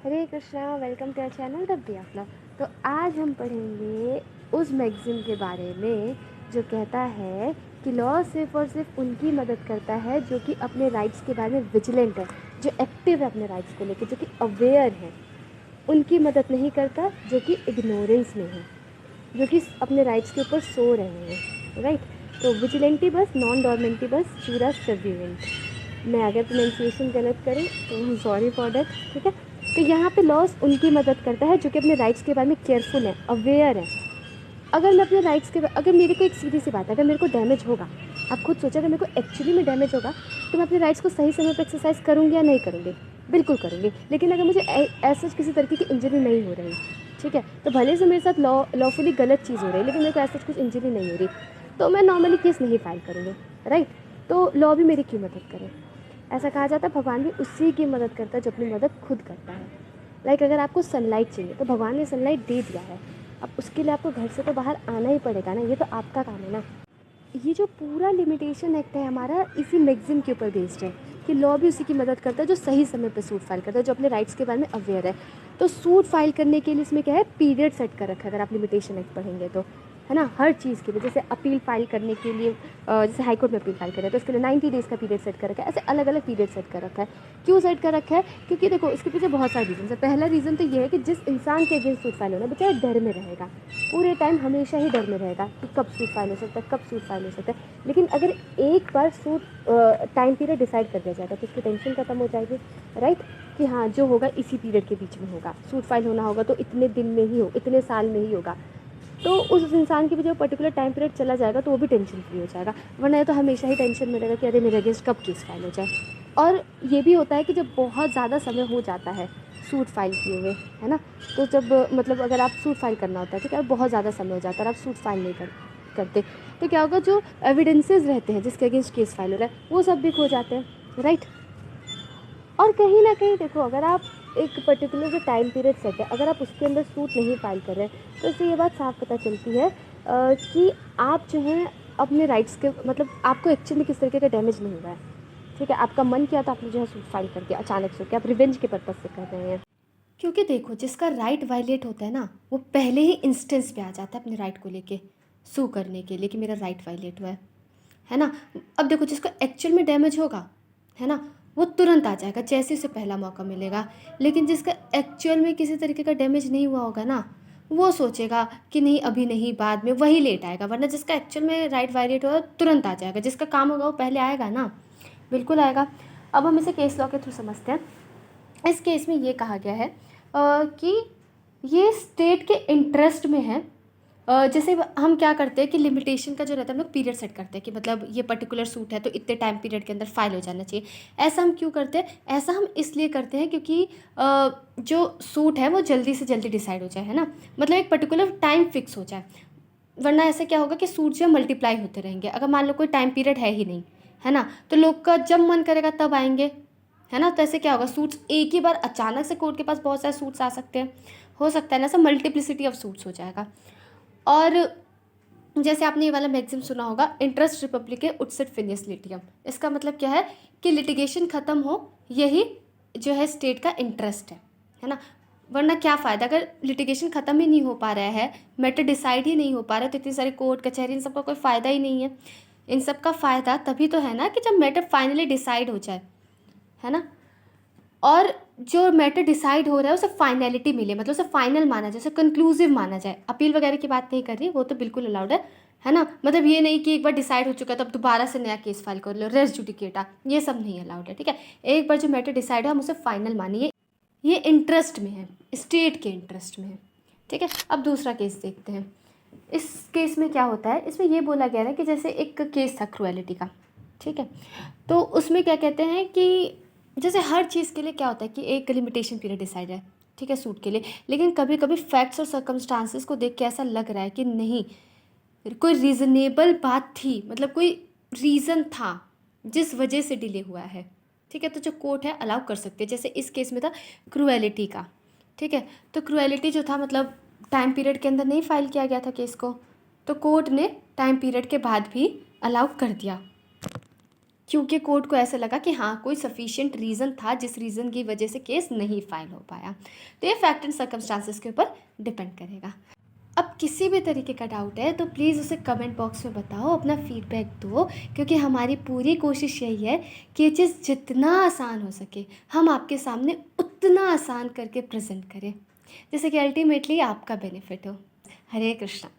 Hare Krishna, welcome to our channel the B of love. तो आज हम पढ़ेंगे उस मैगज़ीन के बारे में जो कहता है कि लॉ सिर्फ और सिर्फ उनकी मदद करता है जो कि अपने राइट्स के बारे में विजिलेंट है, जो एक्टिव है अपने राइट्स को लेकर, जो कि अवेयर है। उनकी मदद नहीं करता जो कि इग्नोरेंस में है, जो कि अपने राइट्स के ऊपर सो रहे हैं, राइट। तो विजिलेंटी बस, नॉन डॉर्मेंटी बस, चूरा सर्विवेंट। मैं अगर प्रोनाउंसिएशन गलत करूँ तो सॉरी फॉर दैट, ठीक है। तो यहाँ पे लॉस उनकी मदद करता है जो कि अपने राइट्स के बारे में केयरफुल है, अवेयर है। अगर मैं अपने राइट्स के, अगर मेरे को एक सीधी सी बात है, अगर मेरे को डैमेज होगा, आप खुद सोचो, अगर मेरे को एक्चुअली में डैमेज होगा तो मैं अपने राइट्स को सही समय पर एक्सरसाइज करूँगी या नहीं करूँगी? बिल्कुल करूँगी। लेकिन अगर मुझे ऐसा किसी तरीके की इंजरी नहीं हो रही, ठीक है, तो भले से मेरे साथ लॉफुली गलत चीज़ हो रही है लेकिन मेरे को ऐसा कुछ इंजरी नहीं हो रही, तो मैं नॉर्मली केस नहीं फाइल करूँगी, राइट। तो लॉ भी मेरी क्यों मदद करे? ऐसा कहा जाता है भगवान भी उसी की मदद करता है जो अपनी मदद खुद करता है। लाइक अगर आपको सनलाइट चाहिए तो भगवान ने सनलाइट दे दिया है, अब उसके लिए आपको घर से तो बाहर आना ही पड़ेगा ना, ये तो आपका काम है ना। ये जो पूरा लिमिटेशन एक्ट है हमारा, इसी मैगज़ीन के ऊपर बेस्ड है कि लॉ भी उसी की मदद करता है जो सही समय पर सूट फाइल करता है, जो अपने राइट्स के बारे में अवेयर है। तो सूट फाइल करने के लिए इसमें क्या है, पीरियड सेट कर रखा है। अगर आप लिमिटेशन एक्ट पढ़ेंगे तो, है ना, हर चीज़ के लिए, जैसे अपील फाइल करने के लिए, जैसे हाई कोर्ट में अपील फाइल करें तो उसके लिए 90 डेज़ का पीरियड सेट कर रखा है। ऐसे अलग अलग पीरियड सेट कर रखा है। क्यों सेट कर रखा है? क्योंकि देखो इसके पीछे बहुत सारे रीज़न है। पहला रीज़न तो ये है कि जिस इंसान के अगेंस्ट सूट फाइल होना, बेचारा डर में रहेगा, पूरे टाइम हमेशा ही डर में रहेगा कि कब सूट फाइल हो सकता है, कब सूट फाइल हो सकता है। लेकिन अगर एक बार सूट टाइम पीरियड डिसाइड कर दिया जाएगा तो उसकी टेंशन खत्म हो जाएगी, राइट। कि हाँ, जो होगा इसी पीरियड के बीच में होगा, सूट फाइल होना होगा तो इतने दिन में ही हो, इतने साल में ही होगा। तो उस इंसान की भी जो पर्टिकुलर टाइम पीरियड चला जाएगा तो वो भी टेंशन फ्री हो जाएगा। वरना ये तो हमेशा ही टेंशन में रहेगा कि अरे मेरे अगेंस्ट कब केस फाइल हो जाए। और ये भी होता है कि जब बहुत ज़्यादा समय हो जाता है सूट फाइल किए हुए, है ना, तो जब मतलब अगर आप सूट फाइल करना होता है, ठीक है, बहुत ज़्यादा समय हो जाता है और आप सूट फाइल नहीं करते, तो क्या होगा, जो एविडेंसेस रहते हैं जिसके अगेंस्ट केस फाइल हो रहा है वो सब भी खो जाते हैं, राइट। और कहीं ना कहीं देखो, अगर आप एक पर्टिकुलर जो टाइम पीरियड सेट है, अगर आप उसके अंदर सूट नहीं फाइल कर रहे हैं तो इससे ये बात साफ पता चलती है कि आप जो है अपने राइट्स के, मतलब आपको एक्चुअली में किस तरीके का डैमेज नहीं हुआ है, ठीक है। आपका मन किया तो आपने जो है सूट फाइल कर दिया अचानक से, आप रिवेंज के पर्पज़ से कर रहे हैं। क्योंकि देखो, जिसका राइट वायलेट होता है ना, वो पहले ही इंस्टेंस पे आ जाता है अपने राइट को लेके सू करने के लिए कि मेरा राइट वायलेट हुआ है ना। अब देखो, जिसका एक्चुअल में डैमेज होगा, है ना, वो तुरंत आ जाएगा जैसे उसे पहला मौका मिलेगा। लेकिन जिसका एक्चुअल में किसी तरीके का डैमेज नहीं हुआ होगा ना, वो सोचेगा कि नहीं अभी नहीं, बाद में, वही लेट आएगा। वरना जिसका एक्चुअल में राइट वायलेट होगा तुरंत आ जाएगा, जिसका काम होगा वो पहले आएगा ना, बिल्कुल आएगा। अब हम इसे केस लॉ के थ्रू समझते हैं। इस केस में ये कहा गया है कि ये स्टेट के इंटरेस्ट में है। जैसे हम क्या करते हैं कि लिमिटेशन का जो रहता है हम लोग पीरियड सेट करते हैं कि मतलब ये पर्टिकुलर सूट है तो इतने टाइम पीरियड के अंदर फाइल हो जाना चाहिए। ऐसा हम क्यों करते हैं? ऐसा हम इसलिए करते हैं क्योंकि जो सूट है वो जल्दी से जल्दी डिसाइड हो जाए, है ना, मतलब एक पर्टिकुलर टाइम फिक्स हो जाए। वरना ऐसे क्या होगा कि सूट जो मल्टीप्लाई होते रहेंगे। अगर मान लो कोई टाइम पीरियड है ही नहीं, है ना, तो लोग का जब मन करेगा तब आएंगे, है ना। तो ऐसे क्या होगा, सूट्स एक ही बार अचानक से कोर्ट के पास बहुत सारे सूट्स आ सकते हैं, हो सकता है ना, ऐसा मल्टीप्लिसिटी ऑफ सूट्स हो जाएगा। और जैसे आपने ये वाला मैगजीन सुना होगा, इंटरेस्ट रिपब्लिक उत्सिट फिनियस लिटियम। इसका मतलब क्या है कि लिटिगेशन ख़त्म हो, यही जो है स्टेट का इंटरेस्ट है ना। वरना क्या फ़ायदा, अगर लिटिगेशन ख़त्म ही नहीं हो पा रहा है, मैटर डिसाइड ही नहीं हो पा रहा है, तो इतनी सारी कोर्ट कचहरी, इन सब का कोई फ़ायदा ही नहीं है। इन सब का फ़ायदा तभी तो है ना कि जब मैटर फाइनली डिसाइड हो जाए, है ना। और जो मैटर डिसाइड हो रहा है उसे फाइनलिटी मिले, मतलब उसे फाइनल माना जाए, उसे कंक्लूसिव माना जाए। अपील वगैरह की बात नहीं कर रही, वो तो बिल्कुल अलाउड है ना। मतलब ये नहीं कि एक बार डिसाइड हो चुका है तो अब दोबारा से नया केस फाइल कर लो, रेस जुडिकेटा, ये सब नहीं अलाउड है, ठीक है। एक बार जो मैटर डिसाइड है हम उसे फाइनल मानिए, ये इंटरेस्ट में है, स्टेट के इंटरेस्ट में है, ठीक है। अब दूसरा केस देखते हैं। इस केस में क्या होता है, इसमें ये बोला गया है कि जैसे एक केस था क्रुएलिटी का, ठीक है। तो उसमें क्या कहते हैं कि जैसे हर चीज़ के लिए क्या होता है कि एक लिमिटेशन पीरियड डिसाइड है, ठीक है, सूट के लिए। लेकिन कभी कभी फैक्ट्स और सर्कमस्टांसेस को देख के ऐसा लग रहा है कि नहीं, कोई रीज़नेबल बात थी, मतलब कोई रीज़न था जिस वजह से डिले हुआ है, ठीक है। तो जो कोर्ट है अलाउ कर सकते हैं। जैसे इस केस में था क्रुएलिटी का, ठीक है। तो क्रुएलिटी जो था, मतलब टाइम पीरियड के अंदर नहीं फाइल किया गया था केस को, तो कोर्ट ने टाइम पीरियड के बाद भी अलाउ कर दिया। क्योंकि कोर्ट को ऐसा लगा कि हाँ, कोई सफिशिएंट रीज़न था जिस रीज़न की वजह से केस नहीं फाइल हो पाया। तो ये फैक्ट एंड सर्कमस्टांसेस के ऊपर डिपेंड करेगा। अब किसी भी तरीके का डाउट है तो प्लीज़ उसे कमेंट बॉक्स में बताओ, अपना फीडबैक दो, क्योंकि हमारी पूरी कोशिश यही है कि ये चीज़ जितना आसान हो सके हम आपके सामने उतना आसान करके प्रेजेंट करें, जैसे कि अल्टीमेटली आपका बेनिफिट हो। हरे कृष्णा।